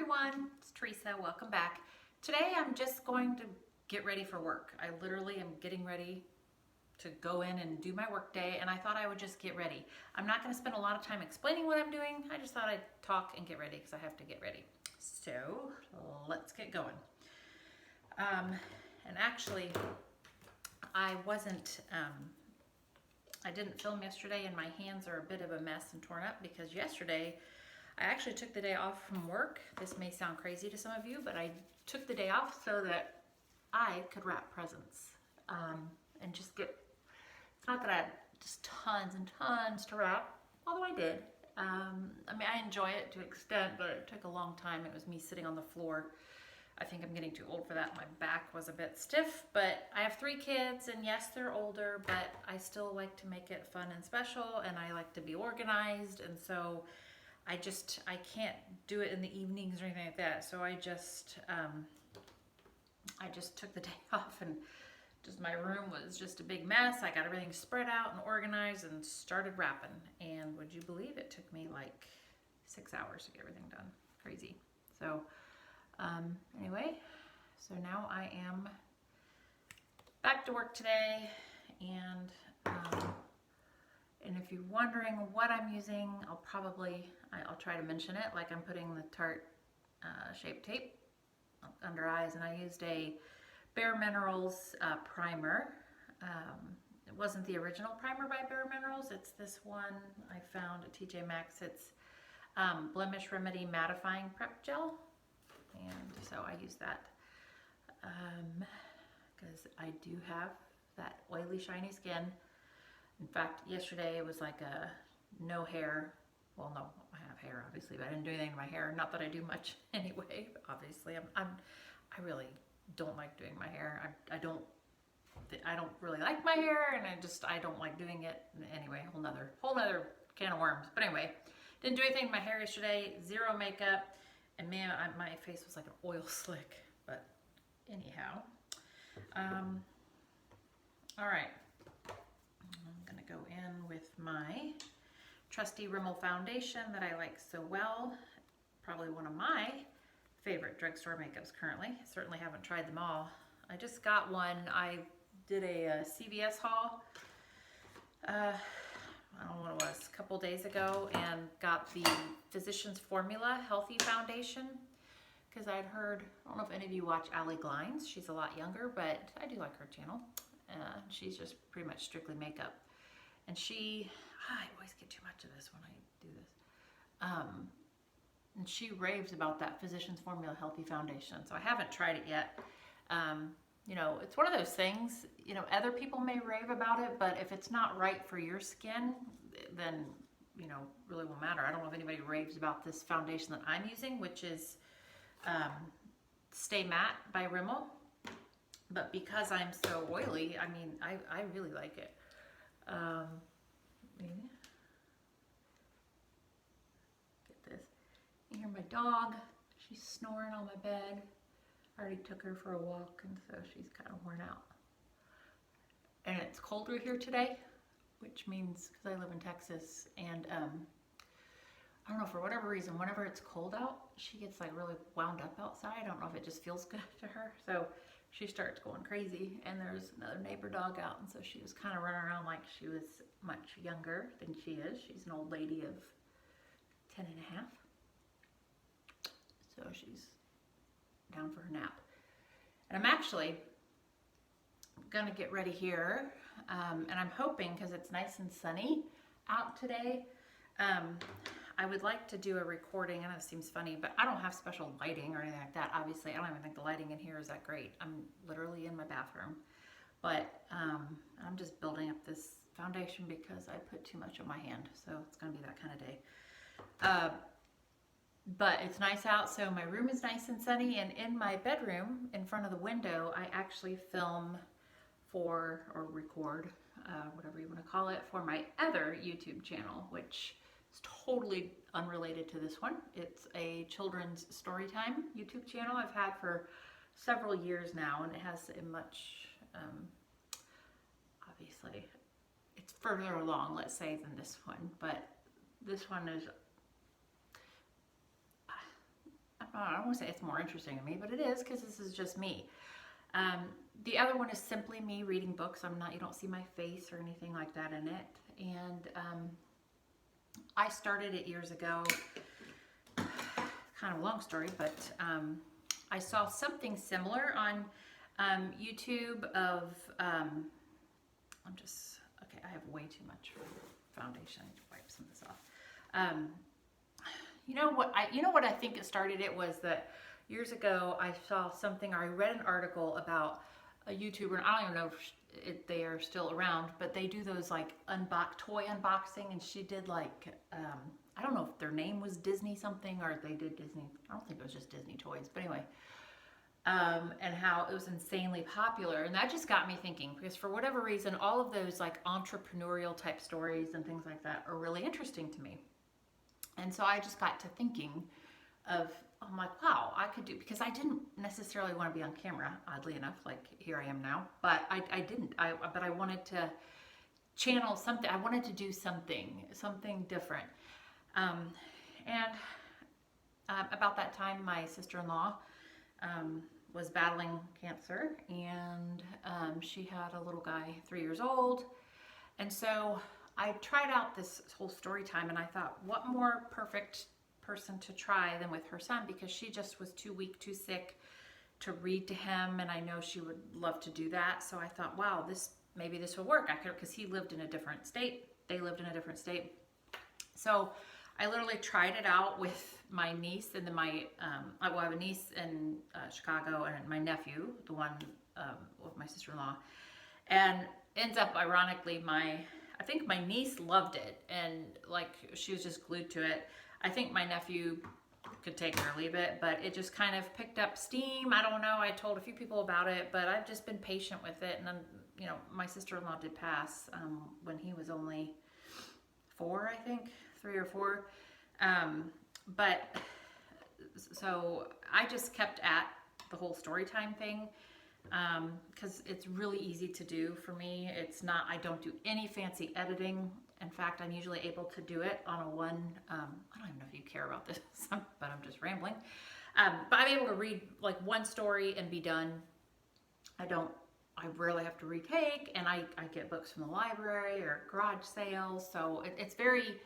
everyone, it's Teresa. Welcome back. Today I'm just going to get ready for work. I literally am getting ready to go in and do my work day, and I thought I would just get ready. I'm not going to spend a lot of time explaining what I'm doing. I just thought I'd talk and get ready because I have to get ready. So let's get going. And actually I didn't film yesterday, and my hands are a bit of a mess and torn up because yesterday I actually took the day off from work. This may sound crazy to some of you, but I took the day off so that I could wrap presents and just get, it's not that I had just tons and tons to wrap, although I did. I mean, I enjoy it to an extent, but it took a long time. It was me sitting on the floor. I think I'm getting too old for that. My back was a bit stiff, but I have 3 kids, and yes, they're older, but I still like to make it fun and special, and I like to be organized, and so I can't do it in the evenings or anything like that. So I just took the day off, and just my room was just a big mess. I got everything spread out and organized and started wrapping. And would you believe it took me like 6 hours to get everything done? Crazy. So anyway, so now I am back to work today, and if you're wondering what I'm using, I'll try to mention it, like I'm putting the Tarte Shape Tape under eyes, and I used a Bare Minerals primer. It wasn't the original primer by Bare Minerals, it's this one I found at TJ Maxx. It's Blemish Remedy Mattifying Prep Gel, and so I use that because I do have that oily, shiny skin. In fact, yesterday it was like a no hair. Well, no, I have hair obviously, but I didn't do anything to my hair. Not that I do much anyway. Obviously, I really don't like doing my hair. I don't really like my hair, and I don't like doing it anyway. Whole nother can of worms. But anyway, didn't do anything to my hair yesterday. Zero makeup, and man, my face was like an oil slick. But anyhow, all right. I'm gonna go in with my trusty Rimmel foundation that I like so well. Probably one of my favorite drugstore makeups currently. Certainly haven't tried them all. I just got one. I did a CVS haul, I don't know what it was, a couple days ago, and got the Physicians Formula Healthy Foundation because I'd heard, I don't know if any of you watch Allie Glines. She's a lot younger, but I do like her channel. She's just pretty much strictly makeup. And I always get too much of this when I do this. And she raves about that Physicians Formula Healthy Foundation. So I haven't tried it yet. You know, it's one of those things, you know, other people may rave about it, but if it's not right for your skin, then, you know, really won't matter. I don't know if anybody raves about this foundation that I'm using, which is Stay Matte by Rimmel. But because I'm so oily, I mean, I really like it. Get this. You hear my dog. She's snoring on my bed. I already took her for a walk, and so she's kind of worn out. And it's colder here today, which means, because I live in Texas, and I don't know, for whatever reason, whenever it's cold out, she gets like really wound up outside. I don't know if it just feels good to her. So she starts going crazy, and there's another neighbor dog out, and so she was kind of running around like she was much younger than she is. She's an old lady of 10 and a half. So she's down for her nap. And I'm actually gonna get ready here, and I'm hoping, because it's nice and sunny out today, I would like to do a recording. I know it seems funny, but I don't have special lighting or anything like that. Obviously, I don't even think the lighting in here is that great. I'm literally in my bathroom. But I'm just building up this foundation because I put too much on my hand. So it's going to be that kind of day. But it's nice out, so my room is nice and sunny. And in my bedroom, in front of the window, I actually film or record, whatever you want to call it, for my other YouTube channel, which it's totally unrelated to this one. It's a children's storytime YouTube channel I've had for several years now, and it has a much, obviously, it's further along, let's say, than this one, but this one is, I'm I don't want to say it's more interesting to me, but it is, because this is just me. The other one is simply me reading books. You don't see my face or anything like that in it. And I started it years ago. Kind of a long story, but I saw something similar on YouTube of, okay, I have way too much foundation. I need to wipe some of this off. You know what I think it started it was that years ago I saw something, or I read an article about a YouTuber, and I don't even know if they are still around, but they do those like toy unboxing, and she did like, I don't know if their name was Disney something, or if they did Disney, I don't think it was just Disney toys, but anyway, and how it was insanely popular. And that just got me thinking, because for whatever reason, all of those like entrepreneurial type stories and things like that are really interesting to me. And so I just got to thinking of, I'm like, wow, I could do, because I didn't necessarily want to be on camera, oddly enough, like here I am now, but I didn't, but I wanted to channel something. I wanted to do something different. About that time, my sister-in-law was battling cancer, and she had a little guy, 3 years old. And so I tried out this whole story time, and I thought, what more perfect person to try than with her son, because she just was too weak, too sick to read to him, and I know she would love to do that. So I thought, wow, maybe this will work. Because he lived in a different state. They lived in a different state. So I literally tried it out with my niece, and then I have a niece in Chicago, and my nephew, the one with my sister-in-law, and ends up, ironically, I think my niece loved it, and like she was just glued to it. I think my nephew could take it or leave it, but it just kind of picked up steam. I don't know. I told a few people about it, but I've just been patient with it. And then, my sister-in-law did pass when he was only 4, I think, 3 or 4. But so I just kept at the whole story time thing, because it's really easy to do for me. I don't do any fancy editing. In fact, I'm usually able to do it on I don't even know if you care about this, but I'm just rambling. But I'm able to read like one story and be done. I rarely have to retake, and I get books from the library or garage sales. So it's very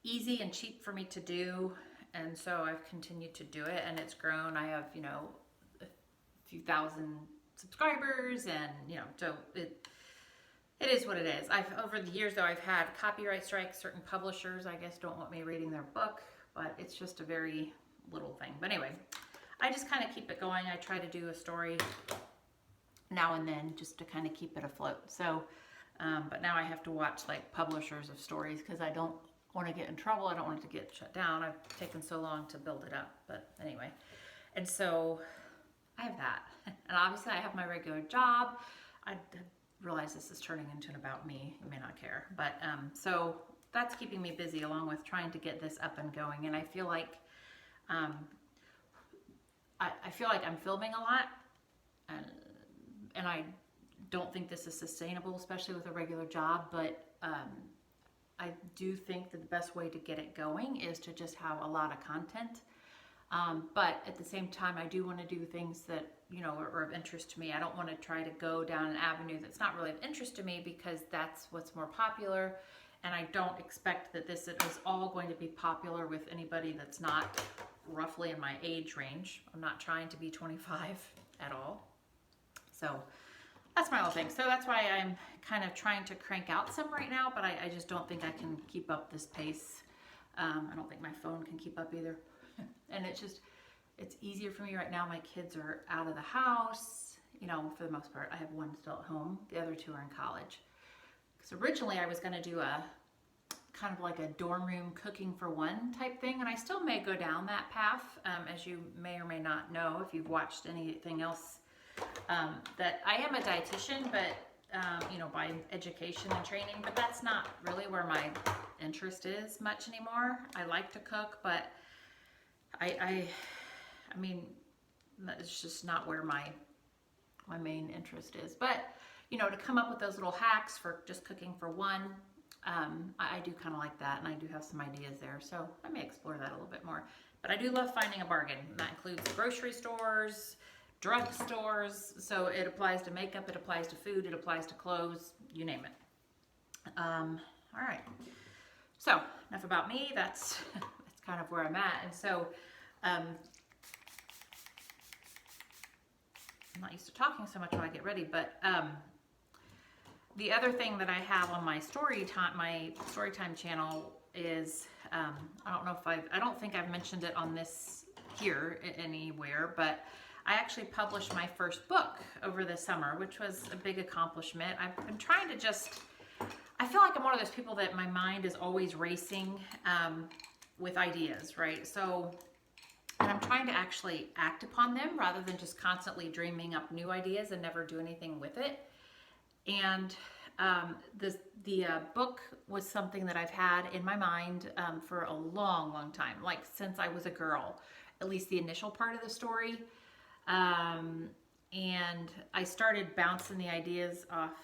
easy and cheap for me to do. And so I've continued to do it, and it's grown. I have, a few thousand subscribers, and, so it is what it is. Over the years, though, I've had copyright strikes. Certain publishers, I guess, don't want me reading their book, but it's just a very little thing. But anyway, I just kind of keep it going. I try to do a story now and then just to kind of keep it afloat. So, but now I have to watch like publishers of stories, because I don't want to get in trouble. I don't want it to get shut down. I've taken so long to build it up, but anyway. And so I have that. And obviously I have my regular job. I realize this is turning into an about me. You may not care, but so that's keeping me busy, along with trying to get this up and going. And I feel like I feel like I'm filming a lot, and I don't think this is sustainable, especially with a regular job. But I do think that the best way to get it going is to just have a lot of content. But at the same time, I do want to do things that, are of interest to me. I don't want to try to go down an avenue that's not really of interest to me, because that's what's more popular. And I don't expect that this is all going to be popular with anybody that's not roughly in my age range. I'm not trying to be 25 at all. So that's my little thing. So that's why I'm kind of trying to crank out some right now, but I just don't think I can keep up this pace. I don't think my phone can keep up either. And it's easier for me right now. My kids are out of the house, for the most part. I have one still at home. The other 2 are in college. Because originally I was going to do a kind of like a dorm room cooking for one type thing, and I still may go down that path, as you may or may not know if you've watched anything else, that I am a dietitian, but by education and training, but that's not really where my interest is much anymore. I like to cook, but I mean, it's just not where my main interest is. But, to come up with those little hacks for just cooking for one, I do kind of like that, and I do have some ideas there. So I may explore that a little bit more. But I do love finding a bargain. And that includes grocery stores, drug stores. So it applies to makeup, it applies to food, it applies to clothes, you name it. All right. So enough about me. That's kind of where I'm at. And so I'm not used to talking so much while I get ready, but the other thing that I have on my story time channel is I don't think I've mentioned it on this here anywhere, but I actually published my first book over the summer, which was a big accomplishment. I've been trying to I feel like I'm one of those people that my mind is always racing with ideas, right? So, and I'm trying to actually act upon them rather than just constantly dreaming up new ideas and never do anything with it. And the book was something that I've had in my mind for a long, long time, like since I was a girl, at least the initial part of the story. And I started bouncing the ideas off.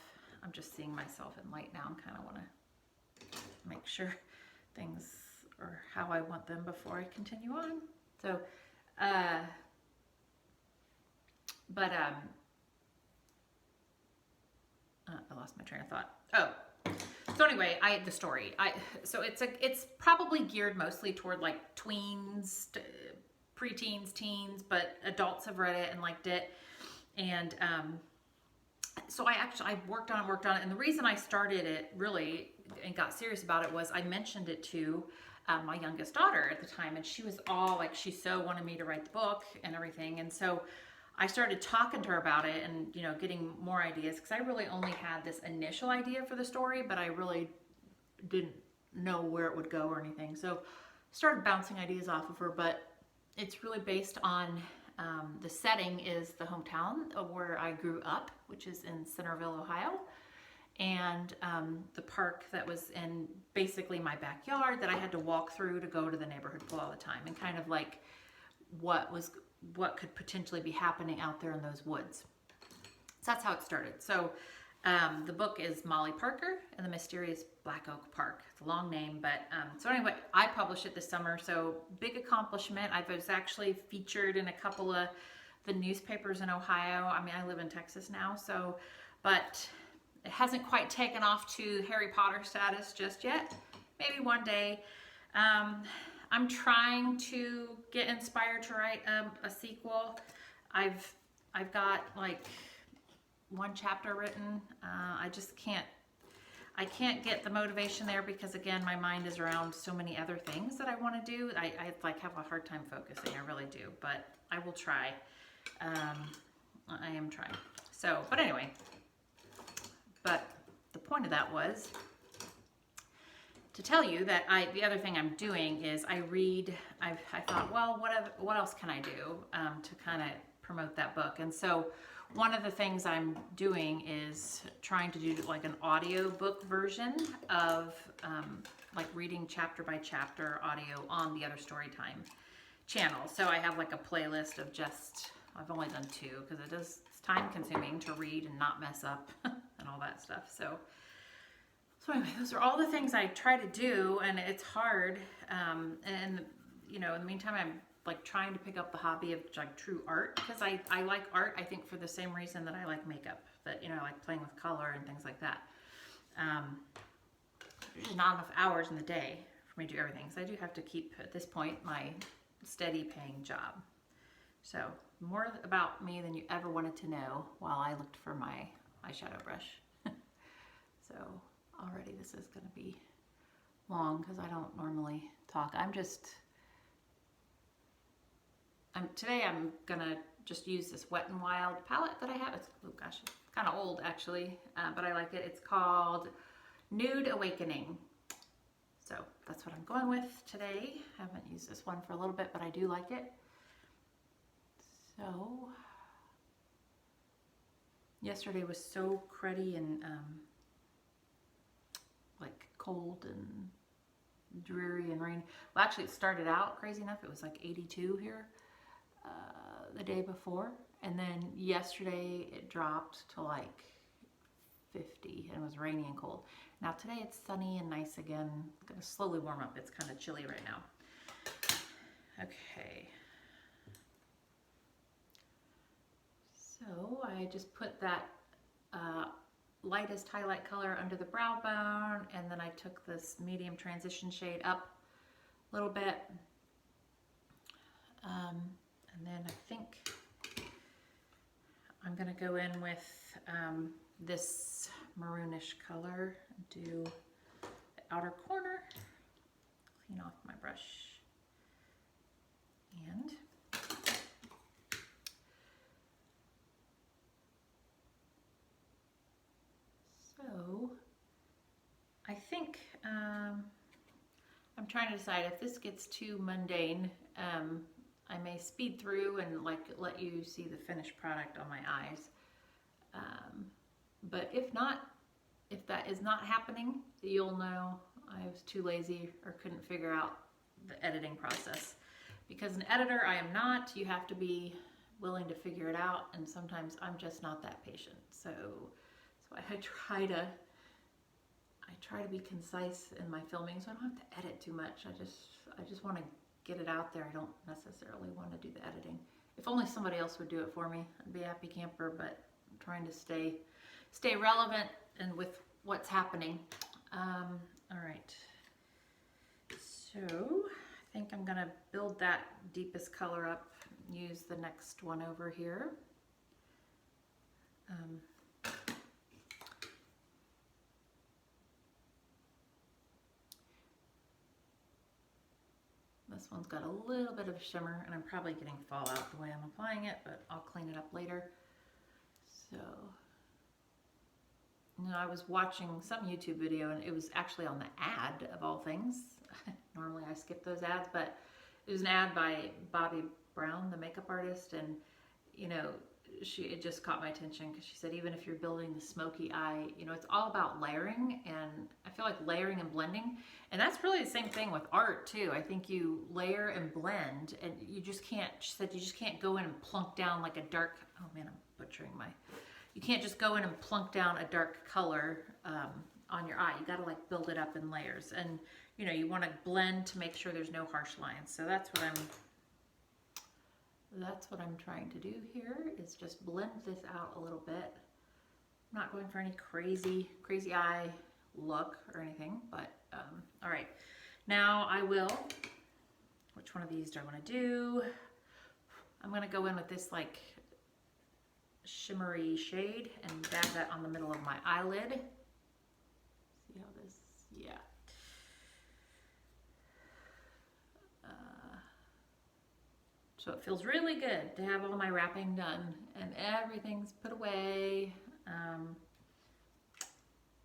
I'm just seeing myself in light now. I kind of want to make sure things are how I want them before I continue on. So, I lost my train of thought. Oh, so anyway, the story. So it's probably geared mostly toward like tweens, preteens, teens, but adults have read it and liked it. And so I worked on it, and the reason I started it really and got serious about it was I mentioned it to my youngest daughter at the time, and she was all like, she so wanted me to write the book and everything. And so I started talking to her about it and, you know, getting more ideas, because I really only had this initial idea for the story, but I really didn't know where it would go or anything. So started bouncing ideas off of her, but it's really based on the setting is the hometown of where I grew up, which is in Centerville, Ohio. And the park that was in basically my backyard that I had to walk through to go to the neighborhood pool all the time, and kind of like what could potentially be happening out there in those woods. So that's how it started. So the book is Molly Parker and the Mysterious Black Oak Park. It's a long name, but so anyway, I published it this summer. So big accomplishment. I was actually featured in a couple of the newspapers in Ohio. I mean, I live in Texas now, so, but it hasn't quite taken off to Harry Potter status just yet. Maybe one day. I'm trying to get inspired to write a sequel. I've got like one chapter written. I just can't get the motivation there because, again, my mind is around so many other things that I want to do. I like have a hard time focusing. I really do, but I will try. I am trying. So, but anyway, but the point of that was to tell you that the other thing I'm doing is I thought, well, what else can I do to kind of promote that book? And so one of the things I'm doing is trying to do like an audio book version of like reading chapter by chapter audio on the Other Storytime channel. So I have like a playlist of I've only done 2 because it's time consuming to read and not mess up and all that stuff. So anyway, those are all the things I try to do, and it's hard. And you know, in the meantime, I'm like trying to pick up the hobby of like true art, because I like art, I think, for the same reason that I like makeup, that, you know, I like playing with color and things like that. There's just not enough hours in the day for me to do everything. So I do have to keep, at this point, my steady paying job. So more about me than you ever wanted to know while I looked for my eyeshadow brush. So already this is going to be long because I don't normally talk. Today I'm going to just use this Wet n Wild palette that I have. It's, oh gosh, it's kind of old actually, but I like it. It's called Nude Awakening. So that's what I'm going with today. I haven't used this one for a little bit, but I do like it. So yesterday was so cruddy and like cold and dreary and rainy. Well, actually it started out crazy enough. It was like 82 here the day before, and then yesterday it dropped to like 50 and it was rainy and cold. Now today it's sunny and nice again. It's gonna slowly warm up. It's kind of chilly right now. Okay. So I just put that lightest highlight color under the brow bone, and then I took this medium transition shade up a little bit. And then I think I'm gonna go in with this maroonish color, do the outer corner, clean off my brush, and so I think I'm trying to decide if this gets too mundane. I may speed through and like let you see the finished product on my eyes. But if not, if that is not happening, you'll know I was too lazy or couldn't figure out the editing process. Because an editor I am not, you have to be willing to figure it out, and sometimes I'm just not that patient. So I try to be concise in my filming, so I don't have to edit too much. I just want to get it out there. I don't necessarily want to do the editing. If only somebody else would do it for me, I'd be a happy camper, but I'm trying to stay relevant and with what's happening. All right. So I think I'm gonna build that deepest color up, use the next one over here. This one's got a little bit of shimmer, and I'm probably getting fallout the way I'm applying it, but I'll clean it up later. So, you know, I was watching some YouTube video, and it was actually on the ad of all things. Normally I skip those ads, but it was an ad by Bobbi Brown, the makeup artist, and you know, it just caught my attention because she said even if you're building the smoky eye, you know, it's all about layering, and I feel like layering and blending, and that's really the same thing with art too. I think you layer and blend, and you just can't, she said you just can't go in and plunk down like a dark, oh man, I'm butchering you can't just go in and plunk down a dark color on your eye. You gotta like build it up in layers, and you know, you wanna blend to make sure there's no harsh lines. So that's what I'm trying to do here, is just blend this out a little bit. I'm not going for any crazy eye look or anything, but all right. Now I will, which one of these do I want to do? I'm going to go in with this like shimmery shade and dab that on the middle of my eyelid. See how this, yeah. So it feels really good to have all my wrapping done and everything's put away.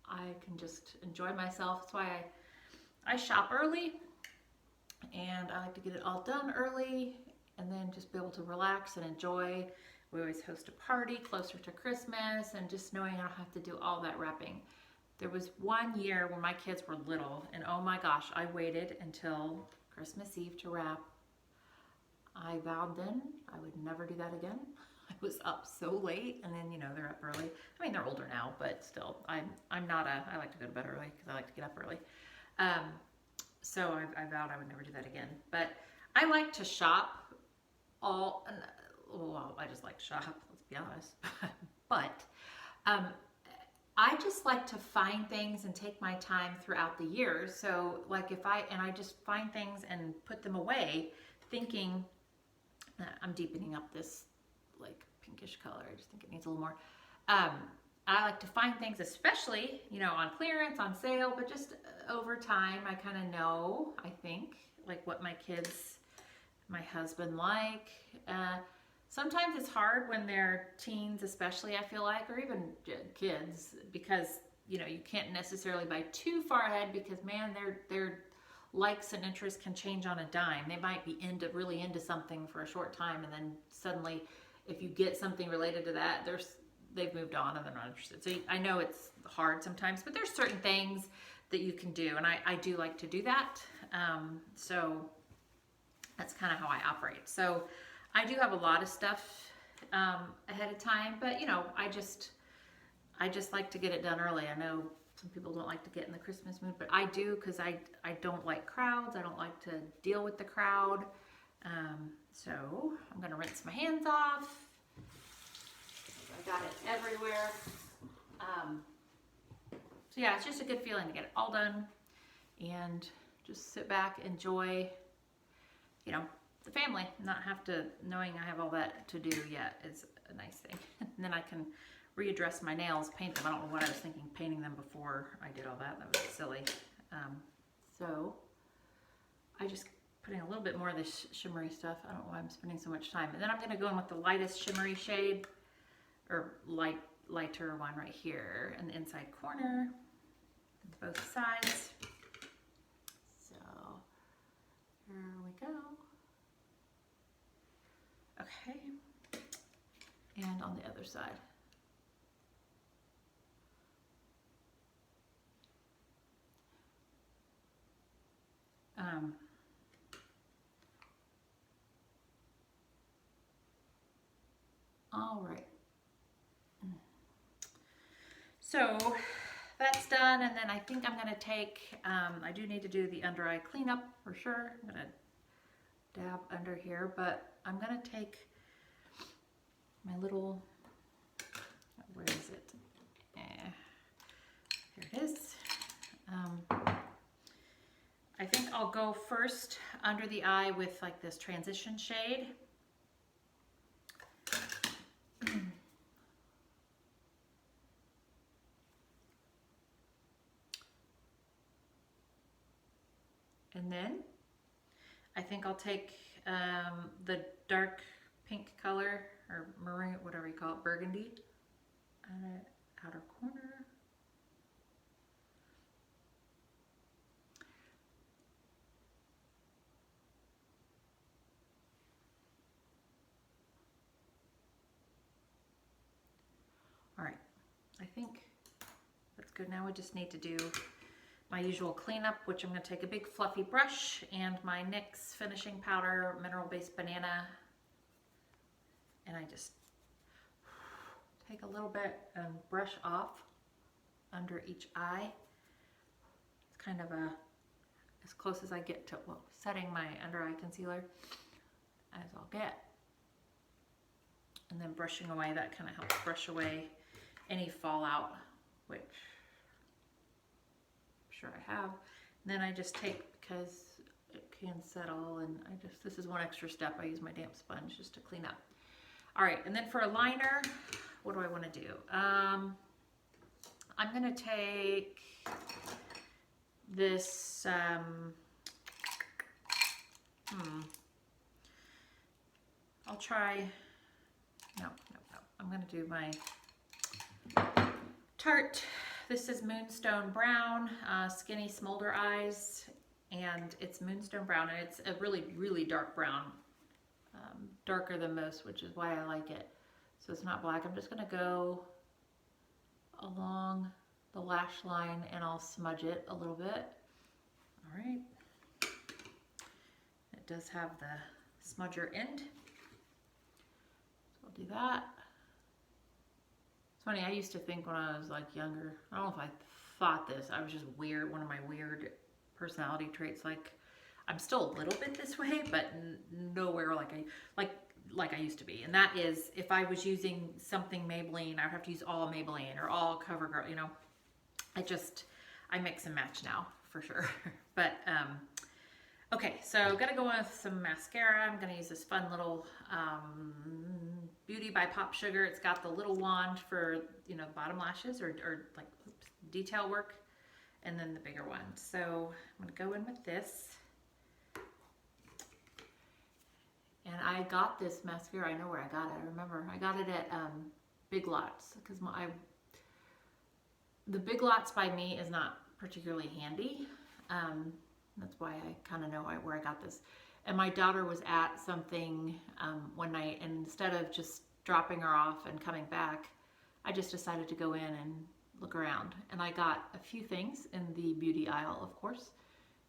I can just enjoy myself. That's why I shop early, and I like to get it all done early and then just be able to relax and enjoy. We always host a party closer to Christmas, and just knowing I don't have to do all that wrapping. There was one year when my kids were little, and oh my gosh, I waited until Christmas Eve to wrap. I vowed then I would never do that again. I was up so late, and then, you know, they're up early. I mean, they're older now, but still, I like to go to bed early because I like to get up early. So I vowed I would never do that again. But I like to shop well, I just like to shop, let's be honest. But I just like to find things and take my time throughout the year. So like I just find things and put them away, thinking, I'm deepening up this like pinkish color. I just think it needs a little more. I like to find things, especially, you know, on clearance, on sale, but just over time, I kind of know, I think, like what my kids, my husband like. Sometimes it's hard when they're teens, especially, I feel like, or even kids, because, you know, you can't necessarily buy too far ahead because, man, their likes and interests can change on a dime. They might be really into something for a short time, and then suddenly, if you get something related to that, they've moved on and they're not interested. So I know it's hard sometimes, but there's certain things that you can do, and I do like to do that. So that's kind of how I operate. So I do have a lot of stuff ahead of time, but you know, I just like to get it done early. I know some people don't like to get in the Christmas mood, but I do, because I don't like crowds. I don't like to deal with the crowd. So I'm gonna rinse my hands off. I got it everywhere. So yeah, it's just a good feeling to get it all done and just sit back, enjoy, you know, the family, not have to, knowing I have all that to do yet is a nice thing. And then I can readdress my nails, paint them. I don't know what I was thinking painting them before I did all that. That was silly. So I just putting a little bit more of this shimmery stuff. I don't know why I'm spending so much time. And then I'm going to go in with the lightest shimmery shade, or lighter one right here in the inside corner, both sides. So here we go. Okay, and on the other side. All right. So that's done, and then I think I'm gonna take, I do need to do the under eye cleanup for sure. I'm gonna dab under here, but I'm gonna take my little, where is it? Here it is. I think I'll go first under the eye with like this transition shade. And then I think I'll take the dark pink color, or maroon, whatever you call it, burgundy, outer corner. All right, I think that's good. Now we just need to do my usual cleanup, which I'm going to take a big fluffy brush and my NYX finishing powder, mineral based banana, and I just take a little bit and brush off under each eye. It's kind of as close as I get to setting my under eye concealer as I'll get, and then brushing away. That kind of helps brush away any fallout, which I have. And then I just take, because it can settle, and this is one extra step. I use my damp sponge just to clean up. All right, and then for a liner, what do I want to do? I'm gonna take this, I'll try, no. I'm gonna do my Tarte. This is Moonstone Brown, Skinny Smolder Eyes, and it's Moonstone Brown, and it's a really, really dark brown, darker than most, which is why I like it. So it's not black. I'm just gonna go along the lash line and I'll smudge it a little bit. All right. It does have the smudger end, so I'll do that. It's funny, I used to think when I was like younger, I don't know if I thought this, I was just weird, one of my weird personality traits, like I'm still a little bit this way, but nowhere like I used to be. And that is, if I was using something Maybelline, I would have to use all Maybelline or all Covergirl, you know. I mix and match now for sure. But okay, so I'm gonna go with some mascara. I'm gonna use this fun little Beauty by Popsugar. It's got the little wand for, you know, bottom lashes or like detail work, and then the bigger one. So I'm gonna go in with this. And I got this mascara, I know where I got it. I remember I got it at Big Lots, because the Big Lots by me is not particularly handy. That's why I kind of know where I got this. And my daughter was at something one night, and instead of just dropping her off and coming back, I just decided to go in and look around. And I got a few things in the beauty aisle, of course,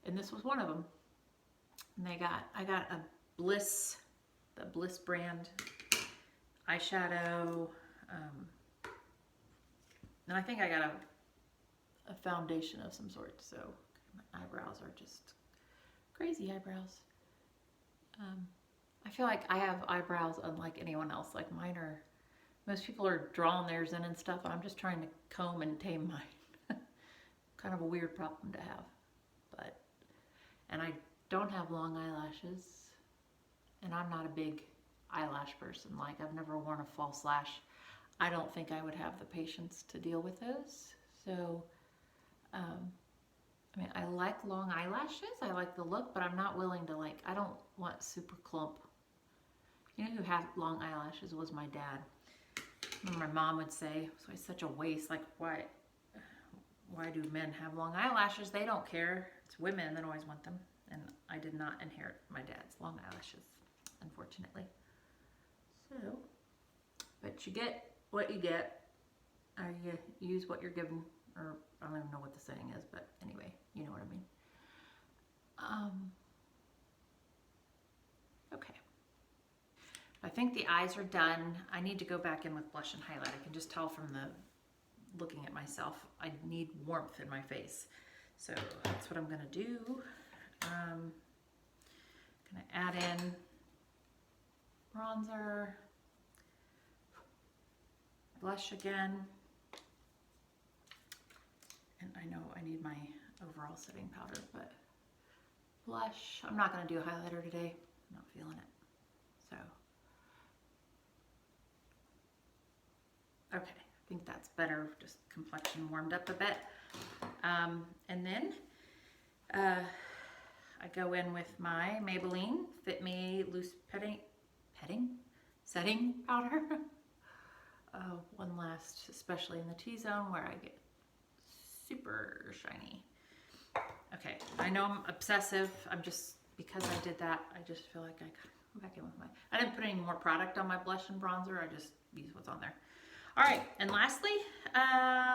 and this was one of them. And I got a Bliss, the Bliss brand eyeshadow, and I think I got a foundation of some sort. So my eyebrows are just crazy eyebrows. I feel like I have eyebrows unlike anyone else. Like mine are, most people are drawing theirs in and stuff. I'm just trying to comb and tame mine. Kind of a weird problem to have. But, and I don't have long eyelashes. And I'm not a big eyelash person. Like I've never worn a false lash. I don't think I would have the patience to deal with those. So, I mean, I like long eyelashes. I like the look, but I'm not willing to like, I don't want super clump. You know who had long eyelashes was my dad. And my mom would say, so it's such a waste. Like, why do men have long eyelashes? They don't care. It's women that always want them. And I did not inherit my dad's long eyelashes, unfortunately. So, but you get what you get, or you use what you're given, or I don't even know what the saying is, but anyway, you know what I mean. Okay. I think the eyes are done. I need to go back in with blush and highlight. I can just tell from the looking at myself, I need warmth in my face. So that's what I'm gonna do. Gonna add in bronzer, blush again, and I know I need my overall setting powder, but blush. I'm not gonna do a highlighter today. I'm not feeling it. So, okay, I think that's better. Just complexion warmed up a bit. And then I go in with my Maybelline Fit Me Loose Setting Powder. One last, especially in the T-zone where I get super shiny. Okay, I know I'm obsessive. I'm just, because I did that, I just feel like I gotta go back in with my, I didn't put any more product on my blush and bronzer. I just used what's on there. All right, and lastly,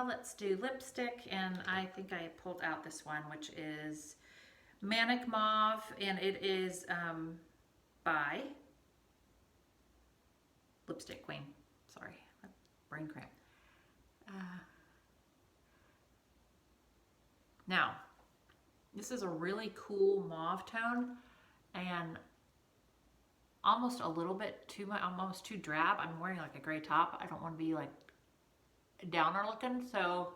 let's do lipstick, and I think I pulled out this one, which is Manic Mauve, and it is by Lipstick Queen. Sorry, brain cramp. Now, this is a really cool mauve tone, and almost a little bit too much, almost too drab. I'm wearing like a gray top. I don't want to be like downer looking, so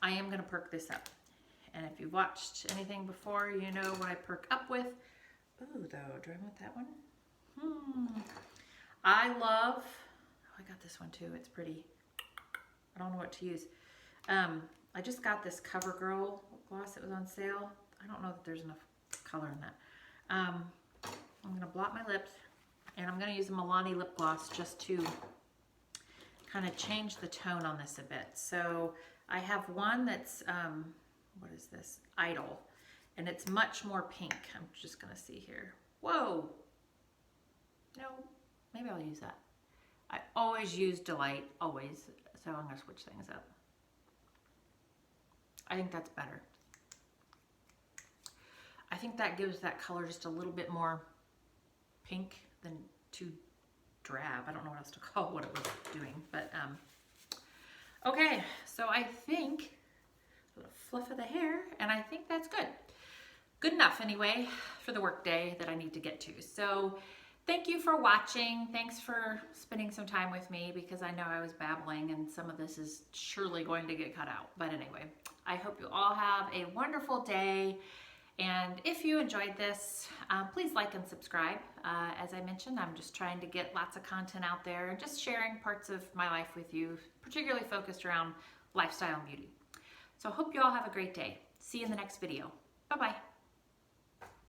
I am going to perk this up. And if you've watched anything before, you know what I perk up with. Ooh, though, do I want that one? I love, oh, I got this one too. It's pretty. I don't know what to use. I just got this Covergirl gloss that was on sale. I don't know that there's enough color in that. I'm gonna blot my lips, and I'm gonna use a Milani lip gloss just to kind of change the tone on this a bit. So I have one that's, what is this? Idol, and it's much more pink. I'm just gonna see here. Whoa, no, maybe I'll use that. I always use Delight, always, so I'm gonna switch things up. I think that's better. I think that gives that color just a little bit more pink than too drab. I don't know what else to call what it was doing, but okay, so I think a little fluff of the hair, and I think that's good. Good enough anyway for the work day that I need to get to. So thank you for watching. Thanks for spending some time with me, because I know I was babbling and some of this is surely going to get cut out. But anyway, I hope you all have a wonderful day. And if you enjoyed this, please like and subscribe. As I mentioned, I'm just trying to get lots of content out there and just sharing parts of my life with you, particularly focused around lifestyle and beauty. So I hope you all have a great day. See you in the next video. Bye-bye.